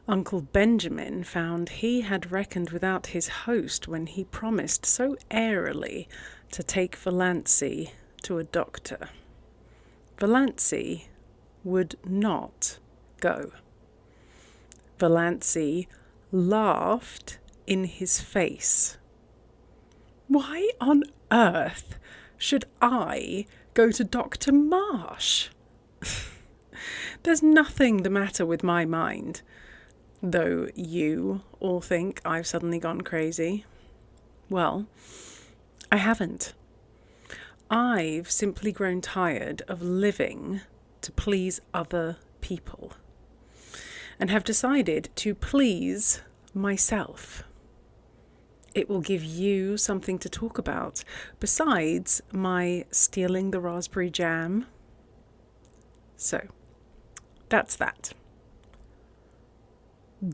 Uncle Benjamin found he had reckoned without his host when he promised so airily to take Valancy to a doctor. Valancy would not go. Valancy laughed in his face. Why on earth should I go to Dr. Marsh? There's nothing the matter with my mind, though you all think I've suddenly gone crazy. Well, I haven't. I've simply grown tired of living to please other people, and have decided to please myself. It will give you something to talk about, besides my stealing the raspberry jam. So, that's that.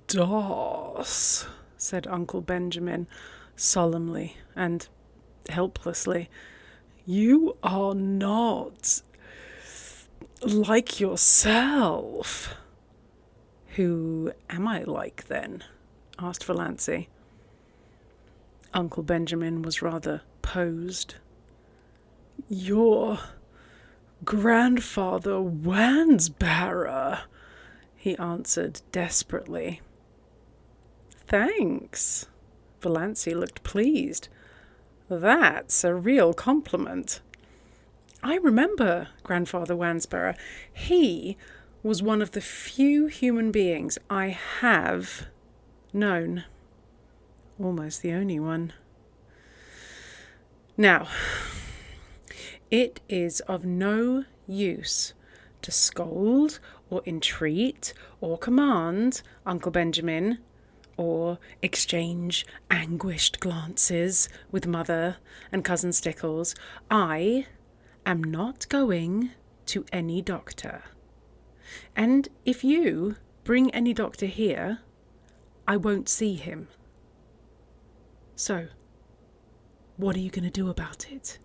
"Das," said Uncle Benjamin, solemnly and helplessly. "You are not like yourself." "Who am I like, then?" asked Valancy. Uncle Benjamin was rather posed. "Your grandfather Wansbarrow," he answered desperately. "Thanks." Valancy looked pleased. "That's a real compliment. I remember Grandfather Wansbarrow. He was one of the few human beings I have known. Almost the only one. Now, it is of no use to scold or entreat or command Uncle Benjamin, or exchange anguished glances with Mother and Cousin Stickles. I am not going to any doctor. And if you bring any doctor here, I won't see him. So, what are you going to do about it?"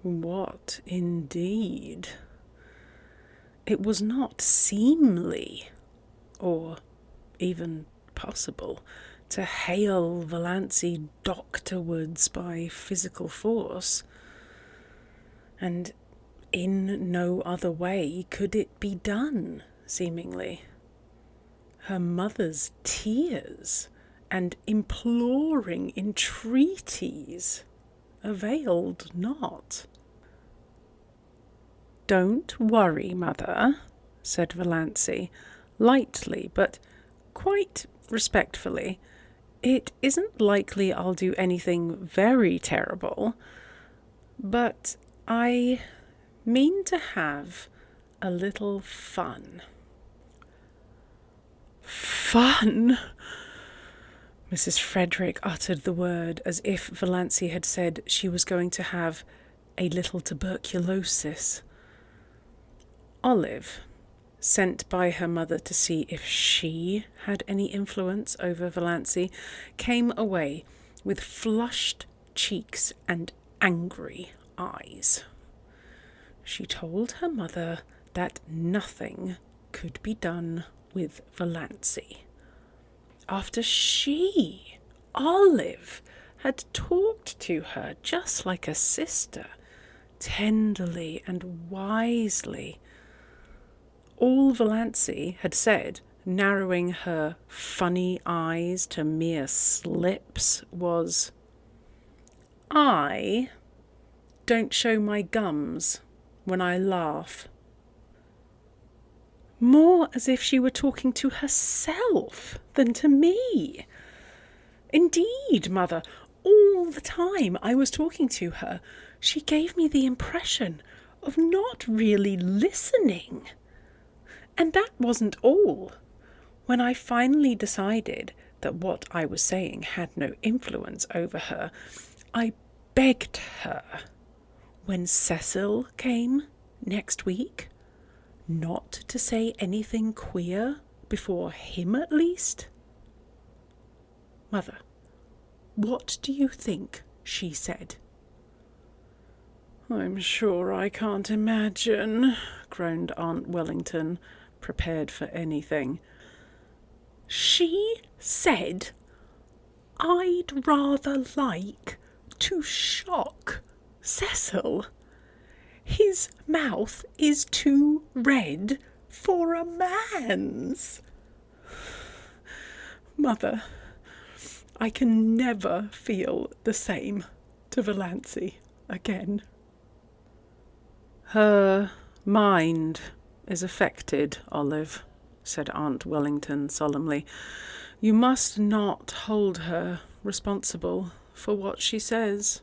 What indeed? It was not seemly, or even possible, to hail Valancy doctorwards by physical force, and in no other way could it be done, seemingly. Her mother's tears and imploring entreaties availed not. "Don't worry, Mother," said Valancy, lightly but quite respectfully. "It isn't likely I'll do anything very terrible, but I mean to have a little fun." "Fun?" Mrs. Frederick uttered the word as if Valancy had said she was going to have a little tuberculosis. Olive, sent by her mother to see if she had any influence over Valancy, came away with flushed cheeks and angry eyes. She told her mother that nothing could be done with Valancy, after she, Olive, had talked to her just like a sister, tenderly and wisely. All Valancy had said, narrowing her funny eyes to mere slips, was, "I don't show my gums when I laugh." More as if she were talking to herself than to me. Indeed, Mother, all the time I was talking to her, she gave me the impression of not really listening. And that wasn't all. When I finally decided that what I was saying had no influence over her, I begged her, when Cecil came next week, not to say anything queer before him at least. Mother, what do you think she said? "I'm sure I can't imagine," groaned Aunt Wellington, prepared for anything. She said, "I'd rather like to shock Cecil. His mouth is too red for a man's." Mother, I can never feel the same to Valancy again. "Her mind is affected, Olive," said Aunt Wellington solemnly. "You must not hold her responsible for what she says."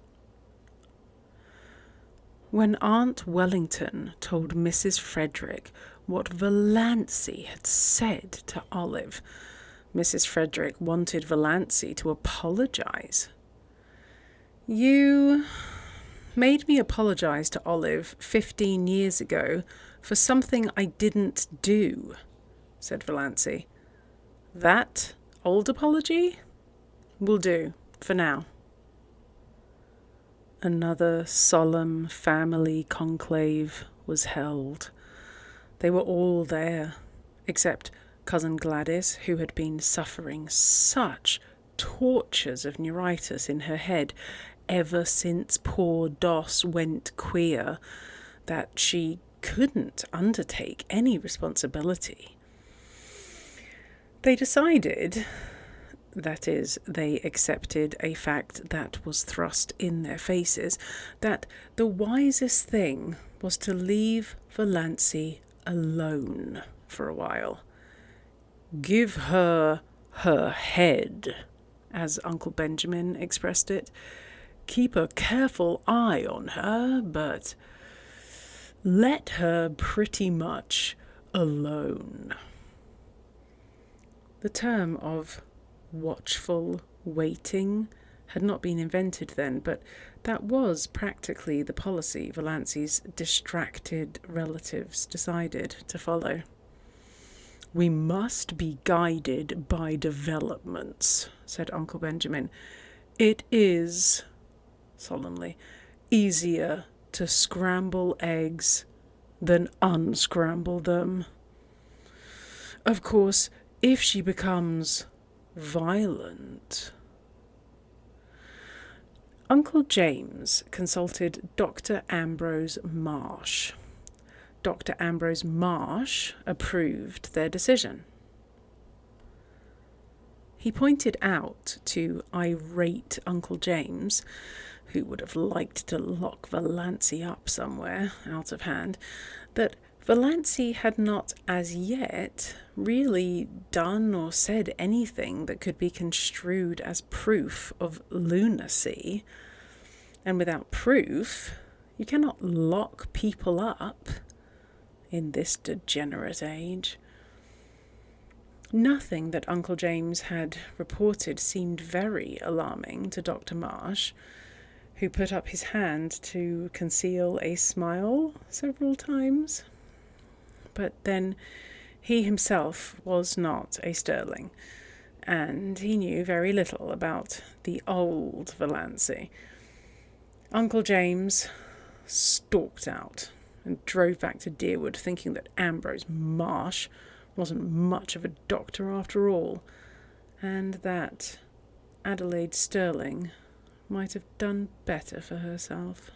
When Aunt Wellington told Mrs. Frederick what Valancy had said to Olive, Mrs. Frederick wanted Valancy to apologise. "You made me apologise to Olive 15 years ago for something I didn't do," said Valancy. "That old apology will do for now." Another solemn family conclave was held. They were all there, except Cousin Gladys, who had been suffering such tortures of neuritis in her head ever since poor Doss went queer that she couldn't undertake any responsibility. They decided, that is, they accepted a fact that was thrust in their faces, that the wisest thing was to leave Valancy alone for a while. "Give her her head," as Uncle Benjamin expressed it. "Keep a careful eye on her, but let her pretty much alone." The term of watchful waiting had not been invented then, but that was practically the policy Valancy's distracted relatives decided to follow. "We must be guided by developments," said Uncle Benjamin. "It is," solemnly, "easier to scramble eggs than unscramble them. Of course, if she becomes violent..." Uncle James consulted Dr. Ambrose Marsh. Dr. Ambrose Marsh approved their decision. He pointed out to irate Uncle James, who would have liked to lock Valancy up somewhere out of hand, that Valancy had not as yet really done or said anything that could be construed as proof of lunacy. And without proof, you cannot lock people up in this degenerate age. Nothing that Uncle James had reported seemed very alarming to Dr. Marsh, who put up his hand to conceal a smile several times. But then he himself was not a Stirling, and he knew very little about the old Valancy. Uncle James stalked out and drove back to Deerwood, thinking that Ambrose Marsh wasn't much of a doctor after all, and that Adelaide Stirling might have done better for herself.